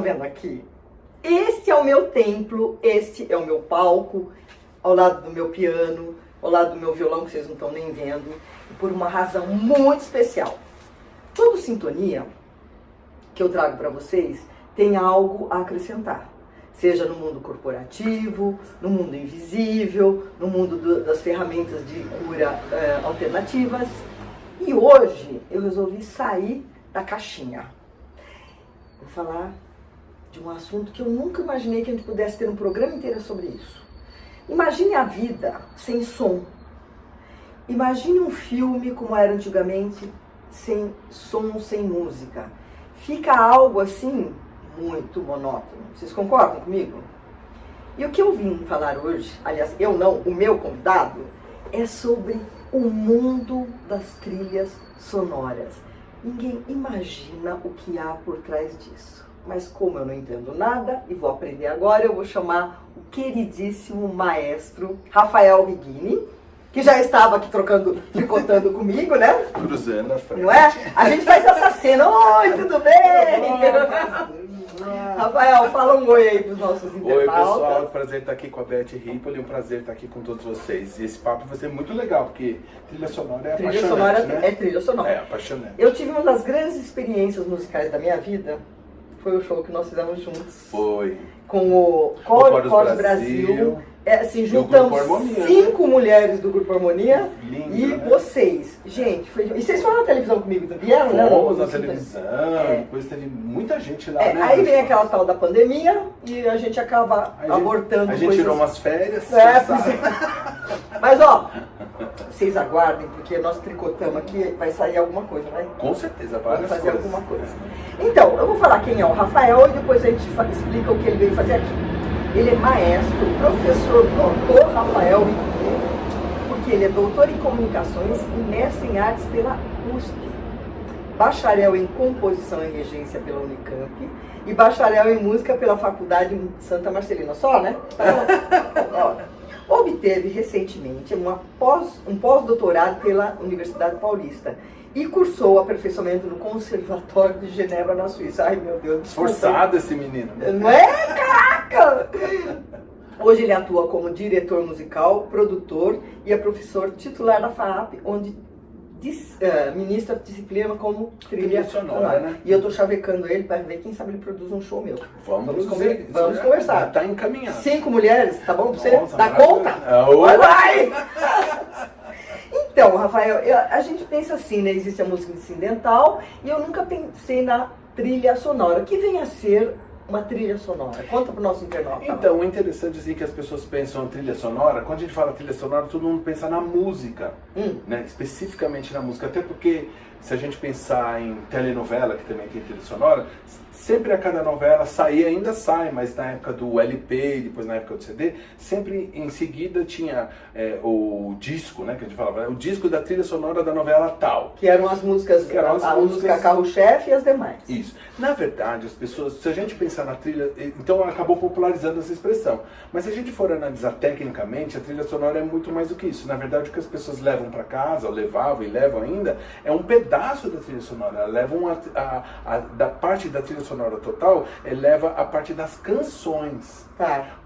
estão vendo aqui, este é o meu templo, este é o meu palco, ao lado do meu piano, ao lado do meu violão, que vocês não estão nem vendo, e por uma razão muito especial. Toda sintonia que eu trago para vocês tem algo a acrescentar. Seja no mundo corporativo, no mundo invisível, no mundo das ferramentas de cura alternativas. E hoje eu resolvi sair da caixinha. Vou falar de um assunto que eu nunca imaginei que a gente pudesse ter um programa inteiro sobre isso. Imagine a vida sem som. Imagine um filme como era antigamente, sem som, sem música. Fica algo assim muito monótono. Vocês concordam comigo? E o que eu vim falar hoje, aliás, eu não, o meu convidado, é sobre o mundo das trilhas sonoras. Ninguém imagina o que há por trás disso. Mas como eu não entendo nada e vou aprender agora, eu vou chamar o queridíssimo maestro Rafael Righini, que já estava aqui tricotando comigo, né? Cruzando a frente. Não é? A gente faz essa cena. Oi, tudo bem? Rafael, fala um oi aí para os nossos internautas. Oi, pessoal. É um prazer estar aqui com a Beth Ripoli, é um prazer estar aqui com todos vocês. E esse papo vai ser muito legal, porque trilha sonora é apaixonante, sonora, né? É trilha sonora. É apaixonante. Eu tive uma das grandes experiências musicais da minha vida, foi o show que nós fizemos juntos. Foi. Com o Chorus Brasil. Assim, juntamos 5 mulheres do Grupo Harmonia. Lindo, e né? vocês. Gente, foi... E vocês foram na televisão comigo, não vieram? Fomos na televisão, depois teve muita gente lá, né? Aí vem aquela tal da pandemia e a gente acaba abortando. A gente tirou umas férias. Mas ó, vocês aguardem, porque nós tricotamos aqui, vai sair alguma coisa, vai? Com certeza, Vai várias fazer coisas. alguma coisa. Então, eu vou falar quem é o Rafael e depois a gente explica o que ele veio fazer aqui. Ele é maestro, professor, doutor Rafael Righini, porque ele é doutor em comunicações e mestre em artes pela USP, bacharel em composição e regência pela Unicamp e bacharel em música pela Faculdade Santa Marcelina. Só, né? Obteve recentemente um pós-doutorado pela Universidade Paulista e cursou aperfeiçoamento no Conservatório de Genebra, na Suíça. Ai, meu Deus. Esforçado esse menino, né? Não é? Caraca! Hoje ele atua como diretor musical, produtor e é professor titular da FAAP, onde ministra a disciplina como trilha sonora. Né? E eu tô chavecando ele para ver quem sabe ele produz um show meu. Vamos conversar. Tá encaminhado. 5 mulheres, tá bom pra você? Nossa, dá conta? Vai! Então, Rafael, a gente pensa assim, né? Existe a música incidental e eu nunca pensei na trilha sonora. O que vem a ser uma trilha sonora? Conta pro nosso internauta. Então, o interessante é que as pessoas pensam em trilha sonora, quando a gente fala trilha sonora, todo mundo pensa na música, né? Especificamente na música, até porque se a gente pensar em telenovela, que também tem trilha sonora, sempre a cada novela saía, ainda sai, mas na época do LP e depois na época do CD, sempre em seguida tinha o disco, né, que a gente falava, o disco da trilha sonora da novela tal. Que eram as músicas, a música carro-chefe e as demais. Isso. Na verdade, as pessoas, se a gente pensar na trilha, então acabou popularizando essa expressão. Mas se a gente for analisar tecnicamente, a trilha sonora é muito mais do que isso. Na verdade, o que as pessoas levam para casa, ou levavam e levam ainda, é um pedaço da trilha sonora. Levam da parte da trilha sonora total, leva a parte das canções.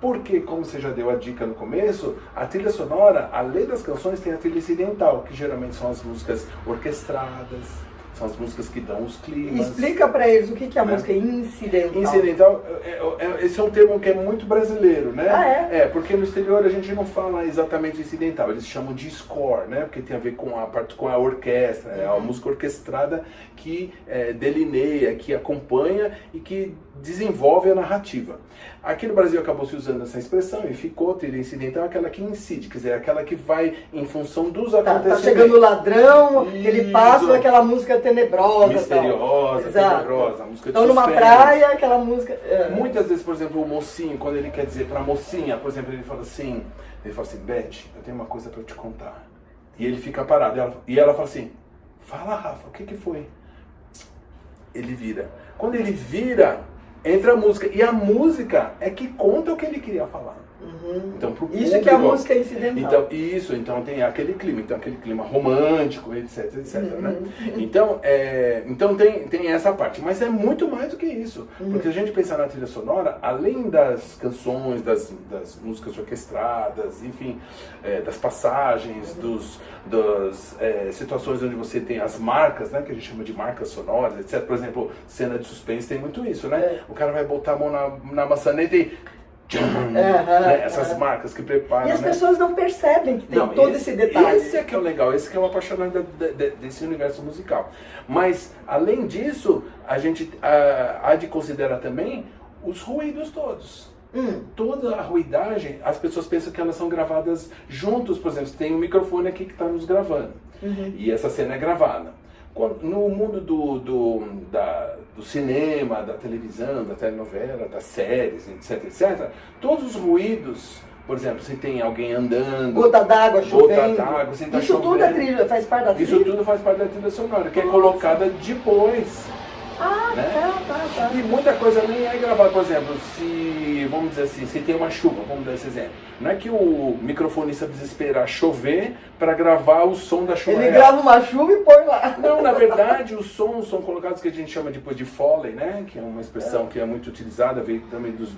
Porque, como você já deu a dica no começo, a trilha sonora, além das canções, tem a trilha incidental, que geralmente são as músicas orquestradas, são as músicas que dão os climas. Explica pra eles o que é a música incidental. Incidental, esse é um termo que é muito brasileiro, né? Porque no exterior a gente não fala exatamente incidental, eles chamam de score, né? Porque tem a ver com a parte com a orquestra, é a música orquestrada que delineia, que acompanha e que desenvolve a narrativa. Aqui no Brasil acabou se usando essa expressão e ficou trilha incidental, aquela que incide, quer dizer, aquela que vai em função dos acontecimentos. Tá chegando o ladrão, aquele passo, aquela música tenebrosa. Misteriosa, tenebrosa, música de Então numa praia, aquela música... Muitas vezes, por exemplo, o mocinho, quando ele quer dizer pra mocinha, por exemplo, ele fala assim, Beth, eu tenho uma coisa pra te contar. E ele fica parado, e ela fala assim, fala, Rafa, o que foi? Ele vira. Quando ele vira, entra a música. E a música é que conta o que ele queria falar. Então, pro Isso público, que é a música incidental. Então tem aquele clima romântico, etc, né? Então, tem essa parte, mas é muito mais do que isso, porque se a gente pensar na trilha sonora, além das canções, das músicas orquestradas, enfim, das passagens, das situações onde você tem as marcas, né, que a gente chama de marcas sonoras, etc. Por exemplo, cena de suspense tem muito isso, né? O cara vai botar a mão na maçaneta e né? Essas marcas que preparam. E as né? pessoas não percebem que tem todo esse detalhe. Esse é que é o legal, esse que é o apaixonante desse universo musical. Mas, além disso, a gente há de considerar também os ruídos todos. Toda a ruidagem, as pessoas pensam que elas são gravadas juntos. Por exemplo, tem um microfone aqui que está nos gravando. E essa cena é gravada. No mundo do cinema, da televisão, da telenovela, das séries, etc, todos os ruídos, por exemplo, se tem alguém andando, Gota d'água chovendo, se tá isso tudo faz parte da trilha? Isso tudo faz parte da trilha sonora, que é colocada depois. Né? Tá. E muita coisa nem é gravada, por exemplo, se, vamos dizer assim, se tem uma chuva, vamos dar esse exemplo. Não é que o microfonista precisa esperar chover para gravar o som da chuva. Ele grava uma chuva e põe lá. Não, na verdade, os sons são colocados que a gente chama depois de Foley, né? Que é uma expressão que é muito utilizada, veio também dos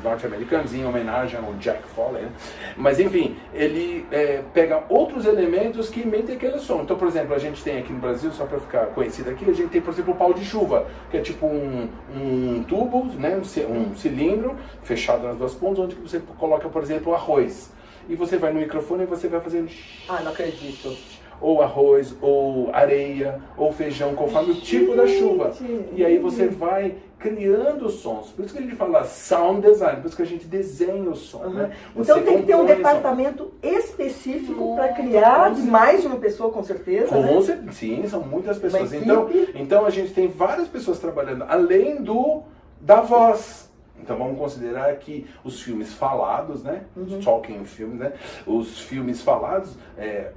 norte-americanos, em homenagem ao Jack Foley, né? Mas enfim, ele pega outros elementos que emitem aquele som. Então, por exemplo, a gente tem aqui no Brasil, só para ficar conhecido aqui, a gente tem, por exemplo, o pau de chuva, que é tipo um tubo, né? Um cilindro fechado nas duas pontas, onde você coloca, por exemplo, arroz. E você vai no microfone e você vai fazendo... não acredito. Ou arroz, ou areia, ou feijão, conforme o tipo da chuva. E aí você vai criando sons. Por isso que a gente fala sound design, por isso que a gente desenha o som. Né? Então tem que ter um departamento específico para criar, de mais de uma pessoa, com certeza. Sim, são muitas pessoas. Então a gente tem várias pessoas trabalhando, além da voz. Então vamos considerar que os filmes falados, né? Os talking films, né? Os filmes falados,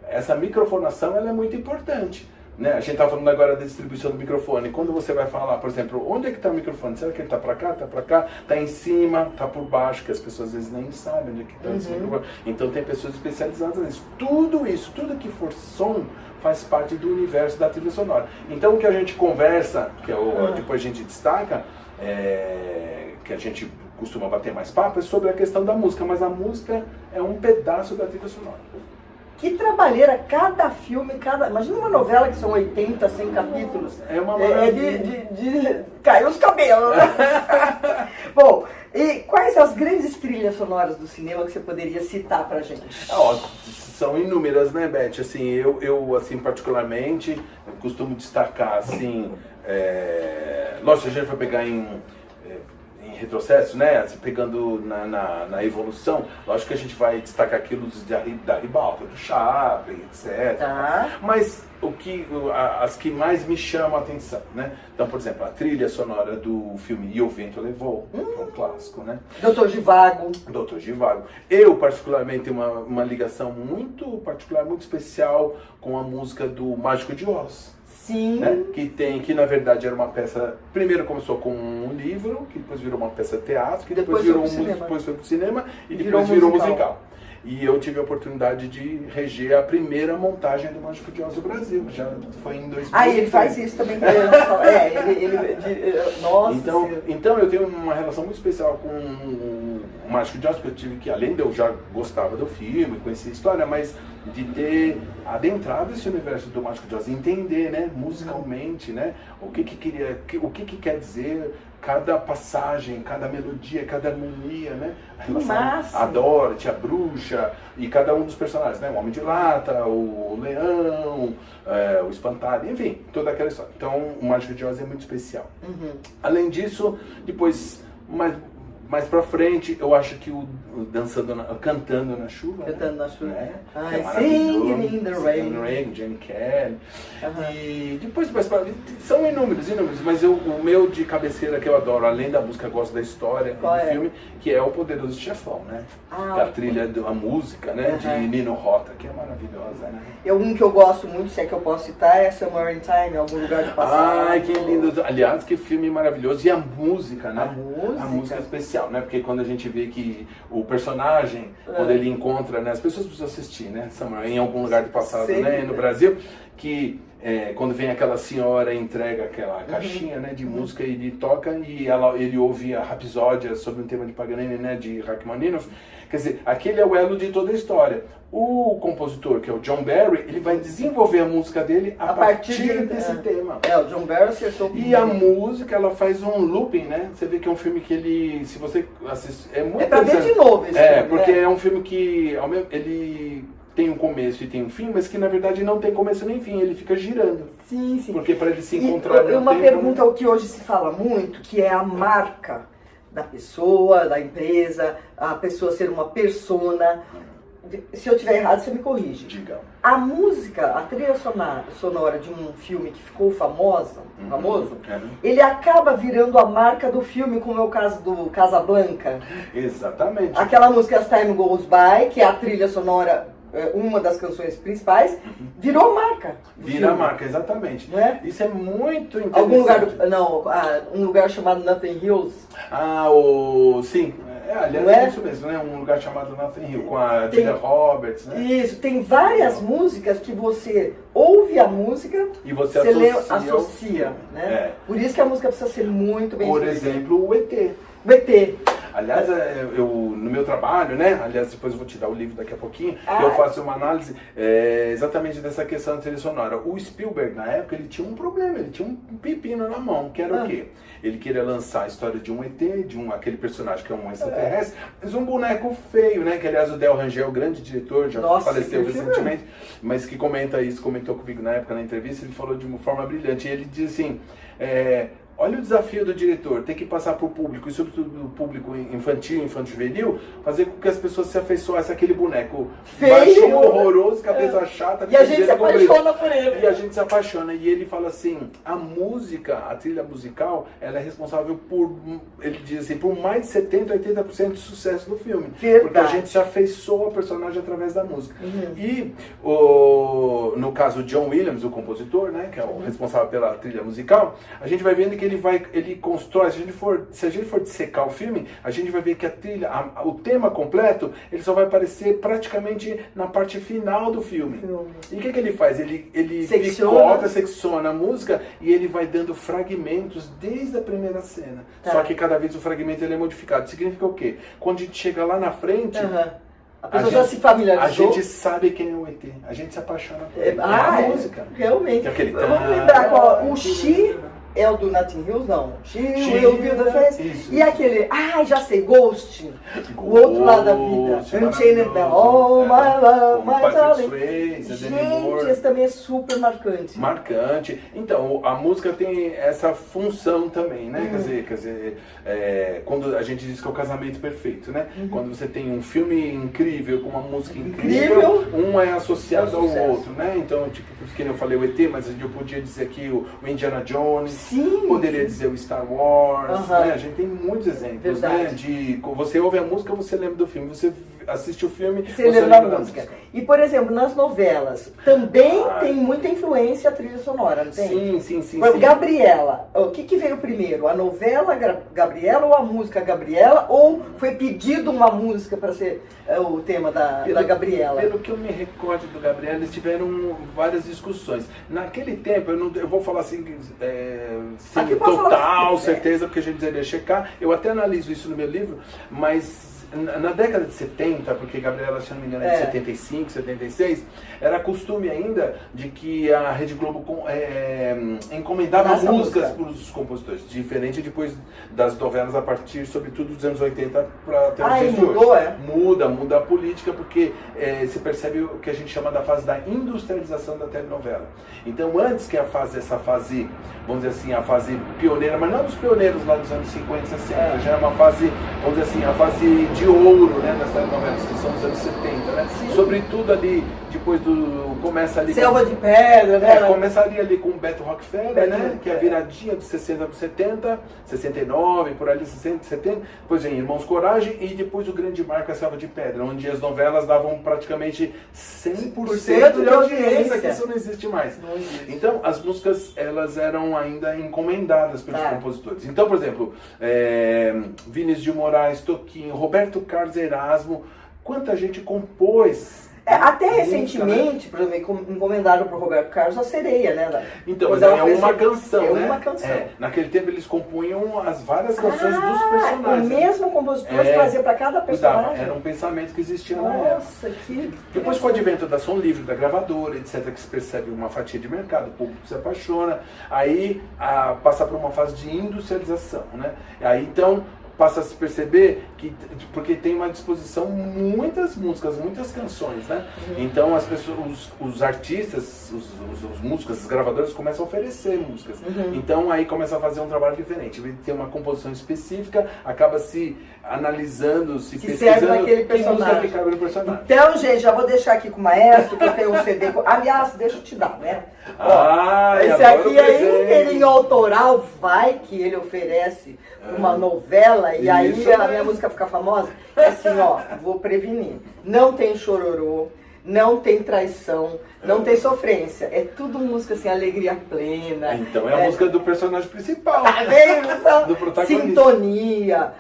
essa microfonação ela é muito importante. Né? A gente está falando agora da distribuição do microfone. Quando você vai falar, por exemplo, onde é que está o microfone? Será que ele está para cá, está para cá, está em cima, está por baixo, que as pessoas às vezes nem sabem onde é que está esse microfone. Então tem pessoas especializadas nisso. Tudo isso, tudo que for som, faz parte do universo da trilha sonora. Então o que a gente conversa, que depois a gente destaca, que a gente costuma bater mais papo, é sobre a questão da música, mas a música é um pedaço da trilha sonora. Que trabalheira, cada filme, imagina uma novela que são 80, 100 capítulos. É uma maravilha. De cair os cabelos, né? Bom, e quais as grandes trilhas sonoras do cinema que você poderia citar pra gente? São inúmeras, né, Beth? Assim, eu assim, particularmente, costumo destacar, assim, lógico, a gente vai pegar em retrocesso, né? Assim, pegando na evolução, lógico que a gente vai destacar aquilo da Ribalta, do Chaplin, etc. Mas as que mais me chamam a atenção, né? Então, por exemplo, a trilha sonora do filme E o Vento Levou, que é um clássico, né? Doutor Zhivago. Eu, particularmente, tenho uma ligação muito particular, muito especial com a música do Mágico de Oz. Sim. Né? Que na verdade era uma peça, primeiro começou com um livro, que depois virou uma peça de teatro, que depois foi pro cinema e depois virou musical. E eu tive a oportunidade de reger a primeira montagem do Mágico de Oz do Brasil, já foi em 2000. Ele faz isso também. Nossa. Então eu tenho uma relação muito especial com o Mágico de Oz, porque eu tive que, além de eu já gostava do filme, conhecer a história, mas de ter adentrado esse universo do Mágico de Oz, entender, né, musicalmente, né, o que quer dizer cada passagem, cada melodia, cada harmonia, né, a relação a Dorothy, a bruxa e cada um dos personagens, né, o Homem de Lata, o Leão, o Espantado, enfim, toda aquela história. Então o Mágico de Oz é muito especial. Além disso, depois mais pra frente, eu acho que o Cantando na Chuva. Cantando na Chuva. Né? Singing in the Rain. Jane Kelly. E depois, são inúmeros, mas o meu de cabeceira que eu adoro, além da música, eu gosto da história do filme, que é O Poderoso Chefão, né? Que é a trilha, a música, né? De Nino Rota, que é maravilhosa, né? Um que eu gosto muito, se é que eu posso citar, é Somewhere in Time, Algum Lugar do Passado. Ai, que lindo. Aliás, que filme maravilhoso. E a música, né? A música especial. especial, né? Porque quando a gente vê que o personagem, quando ele encontra, né? As pessoas precisam assistir, né? Samuel, em algum lugar do passado, né? No Brasil, que quando vem aquela senhora e entrega aquela caixinha, né, de música, ele toca e ele ouve a Rapsódia sobre um tema de Paganini, né, de Rachmaninoff. Quer dizer, aquele é o elo de toda a história. O compositor, que é o John Barry, ele vai desenvolver a música dele a partir desse tema. O John Barry acertou. E a música, ela faz um looping, né? Você vê que é um filme que ele, se você assiste, é muito pra ver de novo esse filme, porque né? é um filme que ele tem um começo e tem um fim, mas que na verdade não tem começo nem fim, ele fica girando. Sim, sim. Porque para ele se encontrar E uma pergunta que hoje se fala muito, que é a marca da pessoa, da empresa, a pessoa ser uma persona. Se eu estiver errado, você me corrige. Diga. A música, a trilha sonora de um filme que ficou famoso, ele acaba virando a marca do filme, como é o caso do Casablanca. Exatamente. Aquela música As Time Goes By, que é a trilha sonora, uma das canções principais, virou marca. Vira a marca, exatamente. Né? Isso é muito interessante. Algum lugar, um lugar chamado Nothing Hills. Sim. Aliás, é isso mesmo, né? Um lugar chamado Nothing Hill, com a Julia Roberts, né? Isso, tem várias músicas que você ouve a música e você associa, né? Por isso que a música precisa ser muito bem Por escrita. exemplo, o ET. O ET. Aliás, eu no meu trabalho, né? Aliás, depois eu vou te dar o livro daqui a pouquinho, eu faço uma análise exatamente dessa questão da trilha sonora. O Spielberg, na época, ele tinha um problema, ele tinha um pepino na mão, que era o quê? Ele queria lançar a história de um ET, aquele personagem que é um extraterrestre, mas um boneco feio, né? Que, aliás, o Del Rangel, o grande diretor, já faleceu recentemente, mas que comentou comigo na época, na entrevista, ele falou de uma forma brilhante. E ele diz assim, olha o desafio do diretor, tem que passar para o público, e sobretudo o público infantil, infanto-juvenil, fazer com que as pessoas se afeiçoassem àquele boneco feio, baixinho, horroroso, cabeça chata. E a gente se apaixona por ele. E a gente se apaixona. E ele fala assim, a música, a trilha musical, ela é responsável por, ele diz assim, por mais de 70%, 80% do sucesso do filme. Verdade. Porque a gente se afeiçoa ao personagem através da música. E no caso, John Williams, o compositor, né, que é o responsável pela trilha musical, a gente vai vendo que ele constrói, se a gente for dissecar o filme, a gente vai ver que a trilha, o tema completo, ele só vai aparecer praticamente na parte final do filme. E o que ele faz? Ele secciona a música e ele vai dando fragmentos desde a primeira cena. Só que cada vez o fragmento ele é modificado. Significa o quê? Quando a gente chega lá na frente, a pessoa já se familiarizou. A gente sabe quem é o ET. A gente se apaixona por ele. A música. Realmente. Que é aquele... Vamos lembrar qual? O She é o do Nothing Hills? Não. She Will Build the Face. Isso. E aquele, já sei, Ghost. O outro lado da vida. Unchained Bell. Oh, my love, my darling. Gente, esse também é super marcante. Marcante. Então, a música tem essa função também, né? Quer dizer, quando a gente diz que é o casamento perfeito, né? Quando você tem um filme incrível com uma música incrível, um é associado ao outro, né? Então, tipo, por isso que eu falei o ET, mas eu podia dizer aqui o Indiana Jones. Sim, poderia dizer o Star Wars, né? A gente tem muitos exemplos, né? Você ouve a música, você lembra do filme, você assiste o filme, você lembra da música. E, por exemplo, nas novelas, também tem muita influência a trilha sonora, não tem? Sim. Gabriela, o que veio primeiro? A novela Gabriela ou a música Gabriela? Ou foi pedido uma música para ser o tema da Gabriela? Pelo que eu me recordo do Gabriela, eles tiveram várias discussões. Naquele tempo, eu vou falar assim, sem total certeza, porque a gente deveria checar. Eu até analiso isso no meu livro, mas na década de 70, porque Gabriela, se não me engano, é de 75, 76, era costume ainda de que a Rede Globo encomendava músicas para os compositores, diferente depois das novelas a partir, sobretudo, dos anos 80 para até os dias de hoje. Muda a política, porque se percebe o que a gente chama da fase da industrialização da telenovela. Então, antes que essa fase, vamos dizer assim, a fase pioneira, mas não dos pioneiros lá dos anos 50, 60, já é uma fase, vamos dizer assim, a fase de ouro, né, das telenovelas, que são os anos 70, né? Sim. Sobretudo ali, depois começa ali... Selva de Pedra, né? Começaria ali com o Beto Rockefeller, Beto, né? Que é a viradinha dos 60 para 70, 69, por ali 60, 70. Depois vem Irmãos Coragem e depois o grande marco, a Selva de Pedra, onde as novelas davam praticamente 100% de audiência, que isso não existe mais. Não existe. Então, as músicas, elas eram ainda encomendadas pelos compositores. Então, por exemplo, Vinícius de Moraes, Toquinho, Roberto Carlos, Erasmo, quanta gente compôs. Até recentemente, por exemplo, encomendaram para o Roberto Carlos a Sereia, né? Então, mas é uma canção, é né? uma canção. Naquele tempo eles compunham as várias canções dos personagens. O mesmo compositor trazia para cada personagem. Era um pensamento que existia na época. Nossa, que... Depois com o advento da som livre, da gravadora, etc., que se percebe uma fatia de mercado, o público se apaixona, aí passa por uma fase de industrialização, né? Aí então passa a se perceber que, porque tem uma disposição, muitas músicas, muitas canções, né? Então as pessoas, os artistas, os músicos, os gravadores começam a oferecer músicas. Então aí começa a fazer um trabalho diferente. Tem uma composição específica, acaba se analisando, se pesquisando que música que cabe no personagem. Então, gente, já vou deixar aqui com o maestro, que eu tenho um CD. Aliás, deixa eu te dar, né? Esse aqui é inteirinho autoral, vai que ele oferece uma novela e aí a minha música fica famosa. Assim, ó, vou prevenir. Não tem chororô, não tem traição, não tem sofrência. É tudo música assim, alegria plena. Então é a música do personagem principal. Tá vendo? Do protagonista. Sintonia,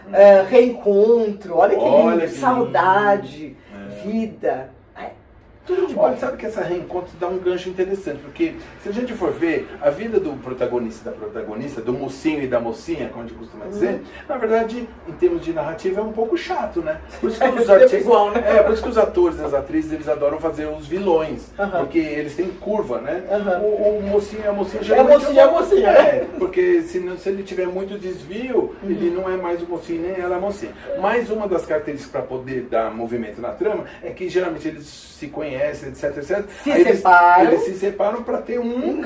reencontro, olha que lindo, que saudade, vida. Tudo de bom. Olha, sabe que essa reencontro dá um gancho interessante, porque se a gente for ver a vida do protagonista e da protagonista, do mocinho e da mocinha, como a gente costuma dizer, na verdade, em termos de narrativa, é um pouco chato, né? Por isso que os artistas, igual, né? por isso que os atores e as atrizes, eles adoram fazer os vilões, porque eles têm curva, né? O mocinho e a mocinha geralmente é a mocinha, né? Porque se ele tiver muito desvio, ele não é mais o mocinho nem ela é a mocinha. Mas uma das características para poder dar movimento na trama é que geralmente eles se conhecem, etc, etc. Eles se separam para ter um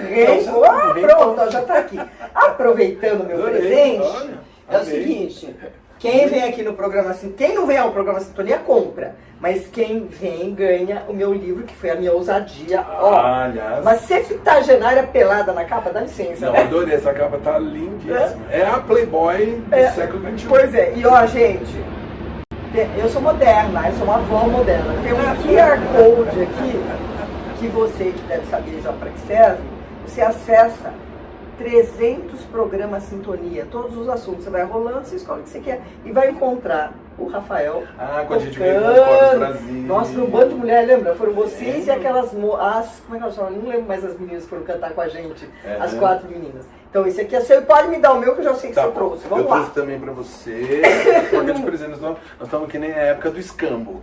pronto, já está aqui. Aproveitando o meu presente, é o seguinte, quem vem aqui no programa, quem não vem ao programa Sintonia, compra. Mas quem vem ganha o meu livro, que foi a minha ousadia. Mas septagenária pelada na capa, dá licença. Não, adorei, essa capa tá lindíssima. É a Playboy do século XXI. Pois é, e ó, gente, eu sou moderna, eu sou uma avó moderna. Tem um QR Code aqui, que você que deve saber já para que serve, você acessa 300 programas Sintonia, todos os assuntos. Você vai rolando, você escolhe o que você quer e vai encontrar o Rafael. Quando a gente veio no Corpus Brasil. Nossa, no bando de mulher, lembra? Foram vocês e aquelas... como é que elas chamam? Não lembro mais as meninas que foram cantar com a gente. As 4 meninas. Então esse aqui é seu, pode me dar o meu que eu já sei que você trouxe. Vamos lá. Eu trouxe também pra você. Porque de presente, nós estamos que nem a época do escambo.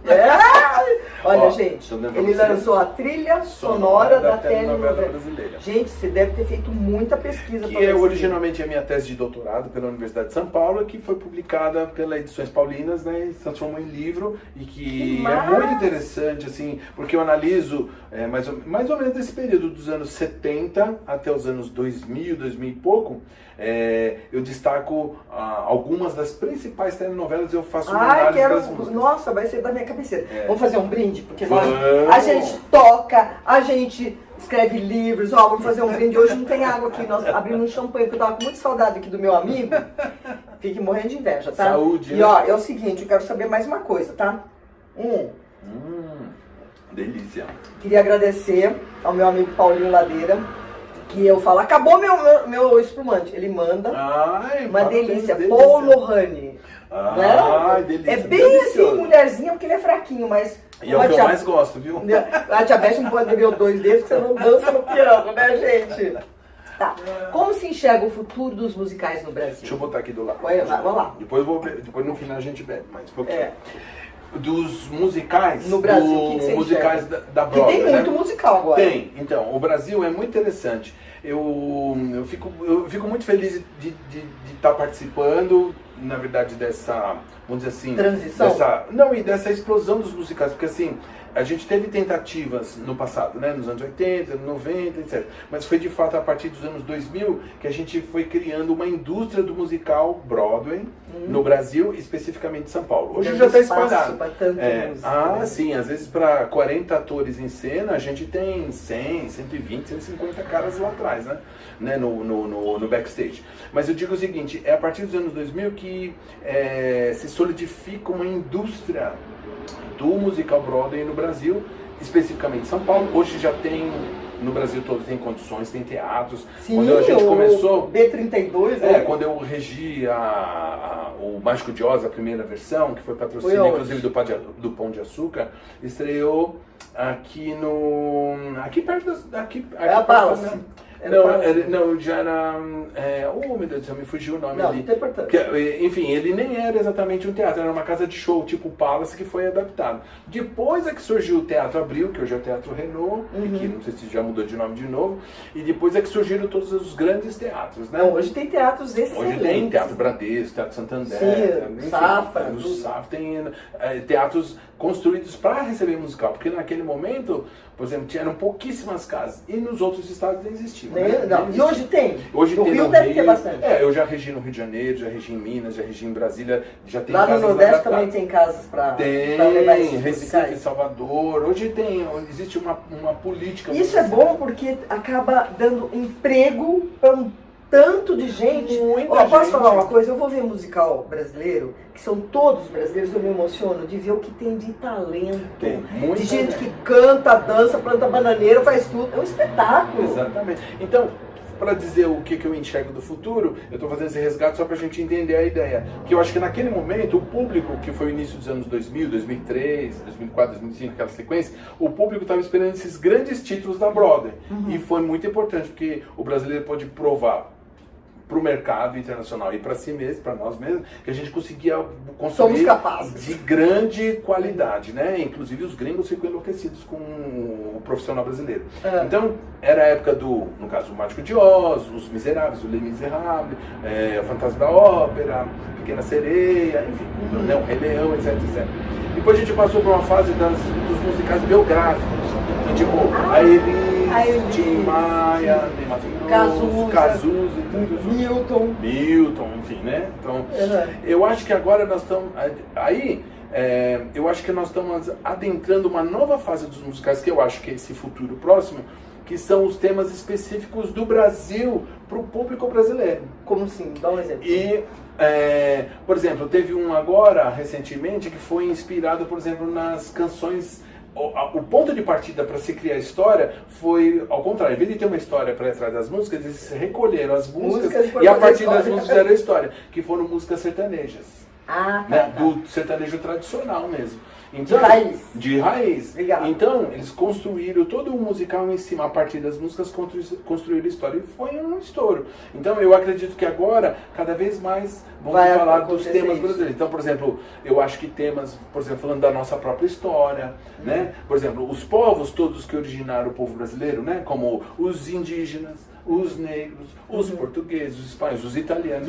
Olha, gente, ele lançou a trilha sonora da telenovela brasileira. Gente, você deve ter feito muita pesquisa. Que é originalmente a minha tese de doutorado pela Universidade de São Paulo, que foi publicada pela Edições Paulinas, né, e se transformou em livro, e que é muito interessante, assim, porque eu analiso mais ou menos desse período dos anos 70 até os anos 2000, 2000 e pouco, eu destaco algumas das principais telenovelas, eu faço uma análise das músicas. Nossa, vai ser da minha cabeceira. Vamos fazer um brinde? Porque a gente toca, a gente escreve livros, vamos fazer um brinde. Hoje não tem água aqui, nós abrimos um champanhe, porque eu tava com muita saudade aqui do meu amigo. Fique morrendo de inveja, tá? Saúde. E ó, é o seguinte, eu quero saber mais uma coisa, tá? Delícia. Queria agradecer ao meu amigo Paulinho Ladeira, que eu falo, acabou meu espumante. Ele manda. Uma delícia. Paul Lohane. Delícia. É bem assim, mulherzinha, porque ele é fraquinho, mas... E é o que eu mais gosto, viu? A diabetes não pode beber 2 desses, porque você não dança no piano, né, gente? Tá. Como se enxerga o futuro dos musicais no Brasil? Deixa eu botar aqui do lado. Vamos lá. Depois no final a gente bebe, mas um pouquinho. Dos musicais no Brasil, o que você musicais enxerga? da Broadway, que tem muito musical agora. Tem. Então, o Brasil é muito interessante. Eu fico muito feliz de estar participando, na verdade, dessa, vamos dizer assim... Transição? E dessa explosão dos musicais, porque assim, a gente teve tentativas no passado, né? Nos anos 80, 90, etc. Mas foi de fato a partir dos anos 2000 que a gente foi criando uma indústria do musical Broadway no Brasil, especificamente em São Paulo. Hoje já está espalhado. Sim, às vezes para 40 atores em cena, a gente tem 100, 120, 150 caras lá atrás, né? No backstage. Mas eu digo o seguinte, é a partir dos anos 2000 que se solidifica uma indústria do musical Broadway no Brasil, especificamente em São Paulo. Hoje já tem, no Brasil todo, tem condições, tem teatros. Sim, quando a gente começou... B32, né? Quando eu regi o Mágico de Oz, a primeira versão, que foi patrocínio, inclusive, do Pão de Açúcar, estreou aqui aqui perto daqui. É a Palace. Não, já era... meu Deus do céu, me fugiu o nome ali. Não tem importância. Enfim, ele nem era exatamente um teatro, era uma casa de show, tipo o Palace, que foi adaptado. Depois é que surgiu o Teatro Abril, que hoje é o Teatro Renault, que não sei se já mudou de nome de novo, e depois é que surgiram todos os grandes teatros, né? Não, hoje tem teatros excelentes. Hoje tem Teatro Bradesco, Teatro Santander, enfim, Safra. Tem teatros construídos para receber musical, porque naquele momento, por exemplo, eram pouquíssimas casas, e nos outros estados não existiam. E hoje tem. Hoje no tem Rio no deve Rio, ter bastante. Eu já regi no Rio de Janeiro, já regi em Minas, já regi em Brasília, já tem lá casas no Nordeste adaptadas. também tem casas para levar esses Recife, Salvador, hoje existe uma política. Isso é bom porque acaba dando emprego para um tanto de gente. Posso falar uma coisa? Eu vou ver musical brasileiro, que são todos brasileiros, eu me emociono de ver o que tem de talento. Tem de gente que canta, dança, planta bananeira, faz tudo. É um espetáculo. Exatamente. Então, para dizer o que eu enxergo do futuro, eu estou fazendo esse resgate só para a gente entender a ideia. Que eu acho que naquele momento, o público, que foi o início dos anos 2000, 2003, 2004, 2005, aquela sequência, o público estava esperando esses grandes títulos da Broadway. E foi muito importante, porque o brasileiro pôde provar para o mercado internacional e para si mesmo, para nós mesmos, que a gente conseguia construir de grande qualidade, né? Inclusive os gringos ficam enlouquecidos com o profissional brasileiro. Então, era a época no caso, o Mágico de Oz, Os Miseráveis, o Les Miserables, o Fantasma da Ópera, Pequena Sereia, enfim, né? O Rei Leão, etc, etc. Depois a gente passou por uma fase dos musicais biográficos, que, tipo, a Elis, Tim Maia, Cazuza, Milton, enfim, né? Então, eu acho que agora nós estamos... eu acho que nós estamos adentrando uma nova fase dos musicais, que eu acho que é esse futuro próximo, que são os temas específicos do Brasil para o público brasileiro. Como assim? Dá um exemplo. Por exemplo, teve um agora, recentemente, que foi inspirado, por exemplo, nas canções... O ponto de partida para se criar a história foi, ao contrário, em vez de ter uma história para trás das músicas, eles recolheram as músicas e a partir das músicas fizeram a história, que foram músicas sertanejas. Do sertanejo tradicional mesmo. Então, de raiz. Legal. Então, eles construíram todo o musical em cima, a partir das músicas, construíram a história. E foi um estouro. Então, eu acredito que agora, cada vez mais, vamos falar dos temas brasileiros. Então, por exemplo, eu acho que temas, por exemplo, falando da nossa própria história, né? Por exemplo, os povos todos que originaram o povo brasileiro, né? Como os indígenas, os negros, os portugueses, os espanhóis, os italianos,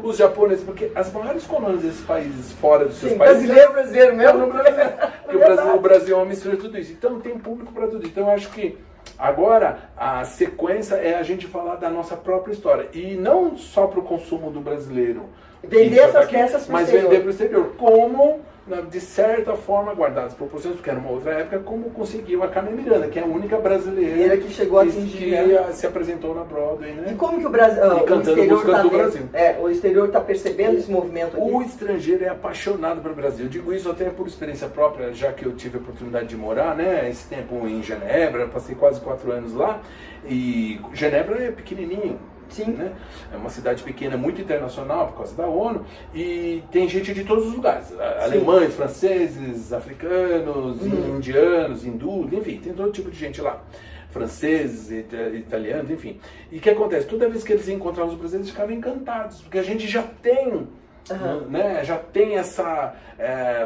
os japoneses, porque as maiores colônias desses países, fora dos seus países... Brasileiro mesmo. Porque o Brasil é uma mistura de tudo isso. Então tem público para tudo. Então eu acho que agora a sequência é a gente falar da nossa própria história. E não só para o consumo do brasileiro. Vender essas peças para o exterior. Mas vender para o exterior. Como, de certa forma, guardadas as proporções, porque era uma outra época, como conseguiu a Carmen Miranda, que é a única brasileira que chegou a atingir, que se apresentou na Broadway, né? E como que o Brasil, cantando músicas do Brasil. O exterior está percebendo esse movimento aqui? O estrangeiro é apaixonado pelo Brasil. Eu digo isso até por experiência própria, já que eu tive a oportunidade de morar, né? Esse tempo em Genebra, passei quase 4 anos lá. E Genebra é pequenininho. Sim. Né? É uma cidade pequena, muito internacional por causa da ONU, e tem gente de todos os lugares, alemães, franceses, africanos, indianos, hindus, enfim, tem todo tipo de gente lá, franceses, italianos, enfim. E o que acontece? Toda vez que eles encontravam os brasileiros, eles ficavam encantados, porque a gente já tem né? Já tem essa,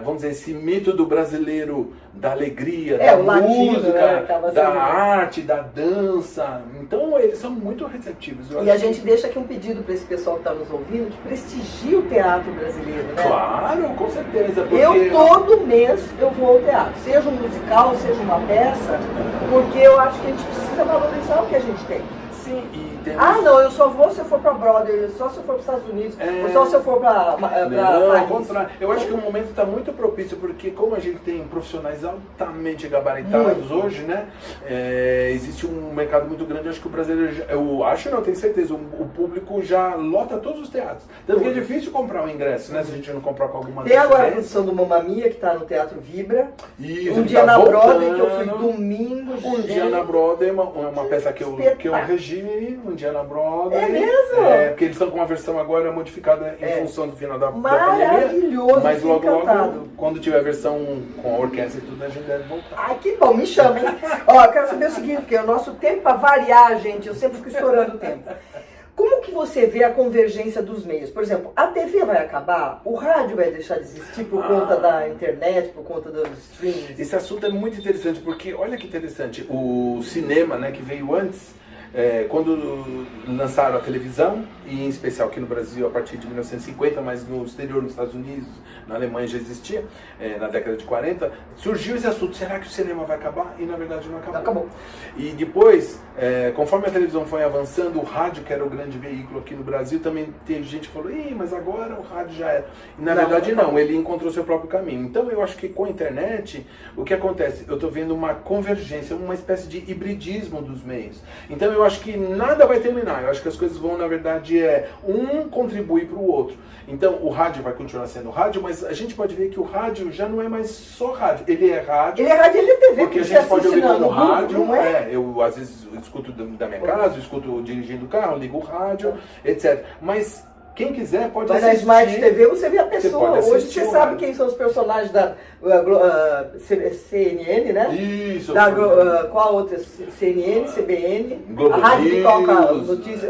vamos dizer, esse mito do brasileiro da alegria, É, da o latino, música, né? Acaba da sendo- arte, da dança. Então eles são muito receptivos. Eu E a acho gente que- deixa aqui um pedido para esse pessoal que está nos ouvindo, que prestigie o teatro brasileiro, né? Claro, com certeza. Porque... Eu todo mês eu vou ao teatro, seja um musical, seja uma peça, porque eu acho que a gente precisa valorizar o que a gente tem. Sim, e temos... Ah, não, eu só vou se eu for para Broadway, só se eu for para os Estados Unidos, ou só se eu for para Não, ao Paris. contrário. Eu acho que o momento está muito propício, porque como a gente tem profissionais altamente gabaritados hoje, né? Existe um mercado muito grande. Acho que o brasileiro, eu acho, não, tenho certeza, o público já lota todos os teatros. Tanto que é difícil comprar um ingresso, né? Se a gente não comprar com alguma Tem agora a antecedência. produção do Mamma Mia, que está no Teatro Vibra. Isso, Um ele dia tá na Broadway, voltando. que eu fui domingo. Um dia na Broadway é uma peça que eu regi, um dia na Broadway. É mesmo? Porque eles estão com uma versão agora modificada em função do final da pandemia. Maravilhoso, Mas fiquei logo, encantado. quando tiver a versão com a orquestra e tudo, a gente deve voltar. Ai, que bom, me chama, hein? Ó, eu quero saber o seguinte, porque o nosso tempo para variar, gente, eu sempre fico estourando o tempo. Como que você vê a convergência dos meios? Por exemplo, a TV vai acabar? O rádio vai deixar de existir por conta da internet, por conta dos streams? Esse assunto é muito interessante, porque olha que interessante, o cinema, né, que veio antes, quando lançaram a televisão, e em especial aqui no Brasil a partir de 1950, mas no exterior, nos Estados Unidos, na Alemanha já existia, na década de 40, surgiu esse assunto, será que o cinema vai acabar? E na verdade não acabou. Não acabou. E depois, conforme a televisão foi avançando, o rádio, que era o grande veículo aqui no Brasil, também teve gente que falou, mas agora o rádio já era. E na verdade não, ele encontrou seu próprio caminho. Então eu acho que com a internet, o que acontece? Eu estou vendo uma convergência, uma espécie de hibridismo dos meios. Então eu acho que nada vai terminar, eu acho que as coisas vão, na verdade, um contribuir para o outro. Então o rádio vai continuar sendo rádio, mas a gente pode ver que o rádio já não é mais só rádio, ele é rádio. Ele é rádio e ele é TV, Porque a gente pode ouvir como no rádio, Google, não é? eu às vezes escuto da minha casa, eu escuto dirigindo o carro, ligo o rádio, etc. Mas quem quiser pode Mas na assistir. Smart TV você vê a pessoa. pode Hoje assistir você o sabe rádio. quem são os personagens da CNN, né? Isso. Qual outra? CNN, CBN, Globo a rádio que News, toca notícias.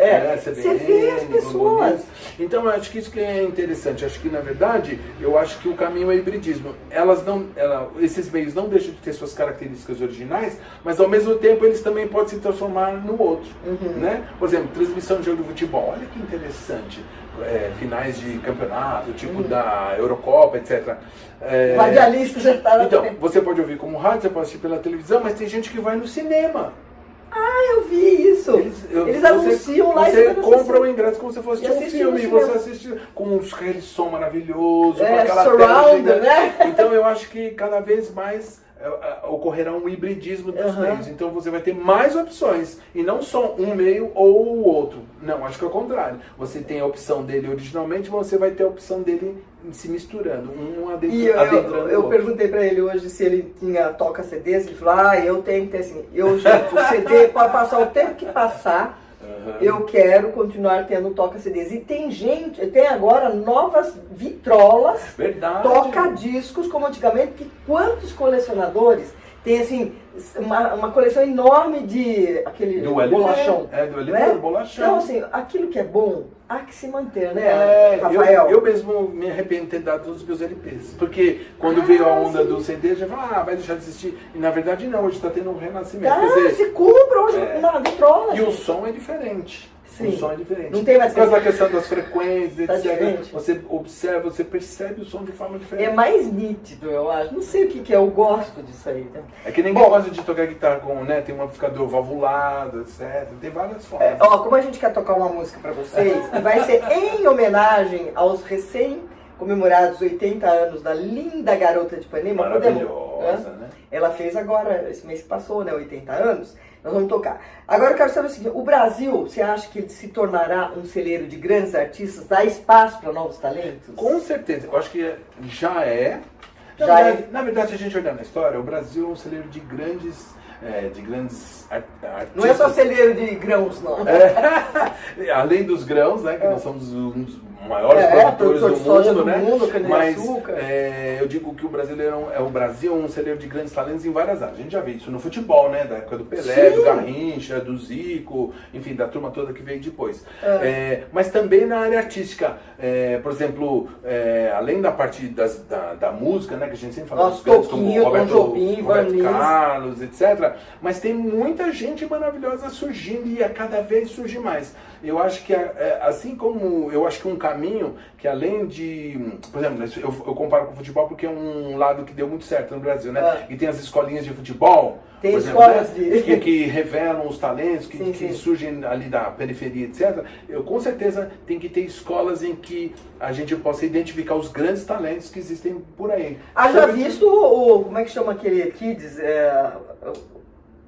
Você CBN, vê as Globo pessoas. News. Então eu acho que isso que é interessante. Acho que na verdade, eu acho que o caminho é o hibridismo. Esses meios não deixam de ter suas características originais, mas ao mesmo tempo eles também podem se transformar no outro. Né? Por exemplo, transmissão de jogo de futebol. Olha que interessante. Finais de campeonato, tipo da Eurocopa, etc. Radialista já está lá Então, também. você pode ouvir como rádio, você pode assistir pela televisão, mas tem gente que vai no cinema. Eu vi isso. Eles anunciam lá e você vai compra assistir. o ingresso como se fosse E um assiste filme, no e cinema. você assiste com um som maravilhoso, com É, aquela surround, tela gigante. né? Então eu acho que cada vez mais ocorrerá um hibridismo dos meios. Então você vai ter mais opções e não só um meio ou o outro. Não, acho que é o contrário. Você tem a opção dele originalmente, mas você vai ter a opção dele se misturando, um E adentrando o eu outro. perguntei pra ele hoje se ele tinha toca CDs, ele falou, eu tenho que ter assim. Gente, o CD pode passar o tempo que passar, eu quero continuar tendo toca CDs. E tem agora novas vitrolas, Verdade. toca-discos, como antigamente, que quantos colecionadores tem assim, uma coleção enorme de aquele Do LP, bolachão. do LP, né? do bolachão. Então, assim, aquilo que é bom, há que se manter, né, Rafael? Eu mesmo me arrependo de ter dado todos os meus LPs. Porque quando veio a onda do CD, já falou, vai deixar de existir. E na verdade não, hoje está tendo um renascimento. Quer dizer, se compra hoje na vitrola. e o som é diferente. Sim. O som é diferente. Não tem mais Por causa da questão das frequências, Tá etc. diferente? Você observa, você percebe o som de forma diferente. É mais nítido, eu acho. Não sei o que é, eu gosto disso aí. Né? É que ninguém gosta de tocar guitarra com, né? Tem um amplificador valvulado, etc. Tem várias formas. Como a gente quer tocar uma música pra vocês, e vai ser em homenagem aos recém-comemorados 80 anos da linda garota de Ipanema. Maravilhosa, né? Ela fez agora, esse mês que passou, né? 80 anos. Nós vamos tocar. Agora eu quero saber o seguinte, o Brasil, você acha que ele se tornará um celeiro de grandes artistas? Dá espaço para novos talentos? Com certeza. Eu acho que já é. Na verdade, se a gente olhar na história, o Brasil é um celeiro de grandes artistas. Não é só celeiro de grãos, não. Além dos grãos, né, que nós somos um dos maiores produtores produtor de soja do né? mundo, Mas cana-de-açúcar. eu digo que o brasileiro o Brasil é um celeiro de grandes talentos em várias áreas. A gente já vê isso no futebol, né? Da época do Pelé, Sim. do Garrincha, do Zico, enfim, da turma toda que veio depois. Mas também na área artística. Por exemplo, além da parte da música, né? Que a gente sempre fala dos grandes, como Toquinho, Roberto, Tom Jobim, Roberto Van Lins. Carlos, etc. Mas tem muita gente maravilhosa surgindo e a cada vez surge mais. Eu acho que, assim como eu acho que um caminho que além de, por exemplo, eu comparo com o futebol porque é um lado que deu muito certo no Brasil, né? E tem as escolinhas de futebol, Tem por exemplo, escolas né? que revelam os talentos, Sim, que sim. surgem ali da periferia, etc. Eu com certeza tem que ter escolas em que a gente possa identificar os grandes talentos que existem por aí. Já visto como é que chama aquele Kids?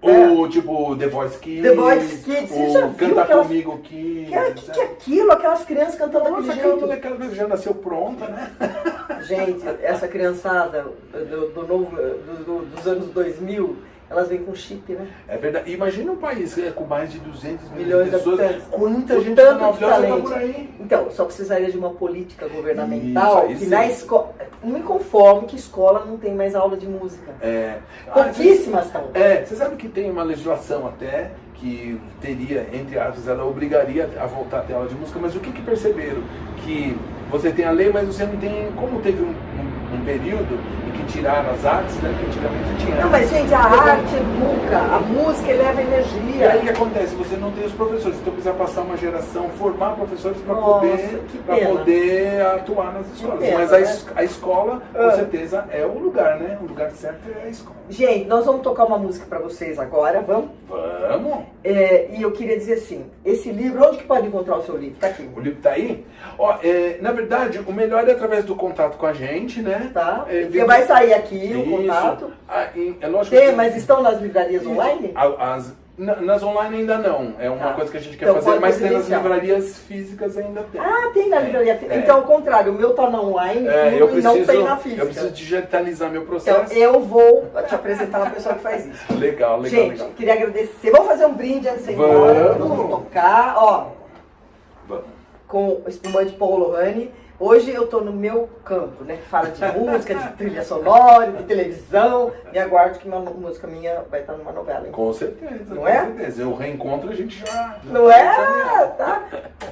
O tipo The Voice Kids, The Voice Kids, você já viu Canta aquelas- Comigo Kids. Que é aquilo? Aquelas crianças cantando Nossa, daquele aquela jeito. molecada já nasceu pronta, né? Gente, essa criançada dos anos 2000, elas vêm com chip, né? É verdade. Imagina um país com mais de 200 Milhões milhões de de pessoas. habitantes. Quanta O gente tanto de maravilhosa tá talento. por aí. Então, só precisaria de uma política governamental Isso, aí que sim. na escola... Não me conformo que escola não tem mais aula de música. Pouquíssimas estão. Você sabe que tem uma legislação até que teria, entre aspas, ela obrigaria a voltar a ter aula de música, mas o que perceberam? Que você tem a lei, mas você não tem... Como teve um período em que tiraram as artes, né? Que antigamente tinha. Não, mas gente, a arte educa, a música eleva E energia. aí o que acontece? Você não tem os professores, então precisa passar uma geração, formar professores para Nossa, poder, que pra pena. poder atuar nas escolas. pena, Mas né? a escola, com certeza, é o lugar, né? O lugar certo é a escola. Gente, nós vamos tocar uma música pra vocês agora, vamos? Vamos! E eu queria dizer assim, esse livro, onde que pode encontrar o seu livro? Tá aqui. O livro tá aí? Ó, na verdade, o melhor é através do contato com a gente, né? Tá? Porque vai sair aqui o contato. É lógico Tem, que... mas estão nas livrarias online? Nas online ainda não. É uma Tá. coisa que a gente quer Então, fazer, pode mas tem nas providenciar. livrarias físicas ainda tem. Tem na livraria física. é. Então, ao contrário, o meu tá na online Eu e não tem na física. eu preciso digitalizar meu Então, processo. eu vou te apresentar uma pessoa que faz isso. Legal. Gente, queria agradecer. Vamos fazer um brinde antes de ir embora. Nós vamos tocar, Vamos. com o espumante Paul Lohane. Hoje eu tô no meu campo, né? Que fala de música, de trilha sonora, de televisão. Me aguarde que uma música minha vai estar numa novela, hein? Com certeza, Não com é? certeza. O reencontro a gente já Não é? Tá?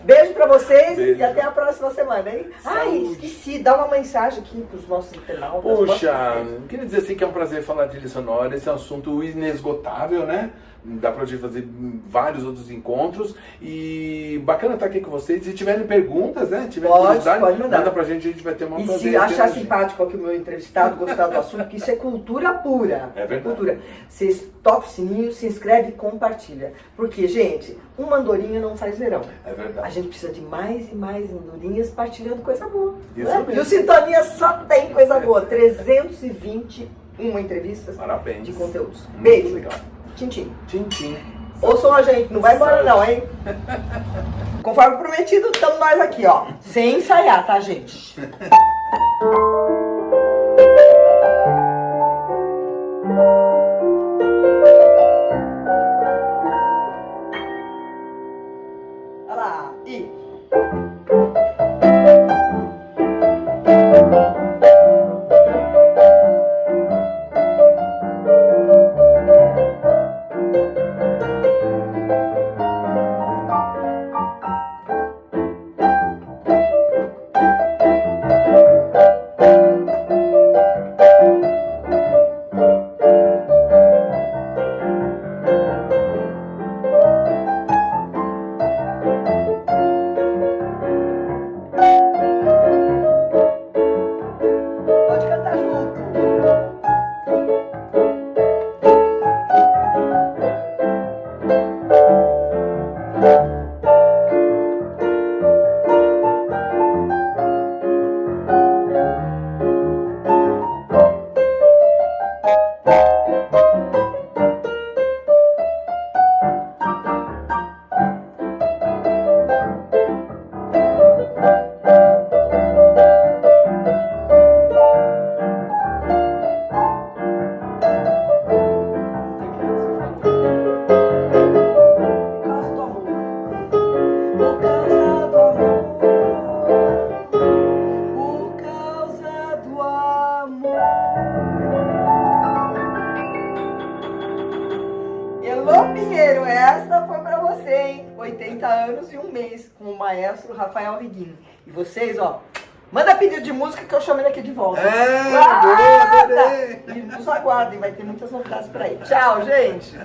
Beijo pra vocês Beijo. e até a próxima semana, hein? Saúde. Esqueci, dá uma mensagem aqui pros nossos internautas. Puxa, queria dizer assim que é um prazer falar de trilha sonora. Esse é um assunto inesgotável, né? Dá pra gente fazer vários outros encontros. E bacana estar aqui com vocês. Se tiverem perguntas, né? Tiverem curiosidade, pode mandar. manda pra gente, a gente vai ter uma E prazer. se achar interagir. simpático aqui o meu entrevistado, gostar do assunto, que isso é cultura pura. É verdade. Cultura. Vocês tocam o sininho, se inscreve e compartilha. Porque, gente, uma andorinha não faz verão. É verdade. A gente precisa de mais e mais andorinhas partilhando coisa boa. Isso Né? mesmo. E o Sintonia só tem coisa boa. 321 entrevistas Parabéns. de conteúdos. Muito Beijo. legal. Tchim, tchim. Tchim, tchim. Ouçam a gente, não vai embora Saúde. não, hein? Conforme prometido, estamos nós aqui, ó. Sem ensaiar, tá, gente? Olha lá. Alô, Pinheiro, essa foi pra você, hein? 80 anos e um mês com o maestro Rafael Riguini. E vocês, ó, manda pedido de música que eu chamo ele aqui de volta. Boa, adorei. E nos aguardem, vai ter muitas novidades por aí. Tchau, gente!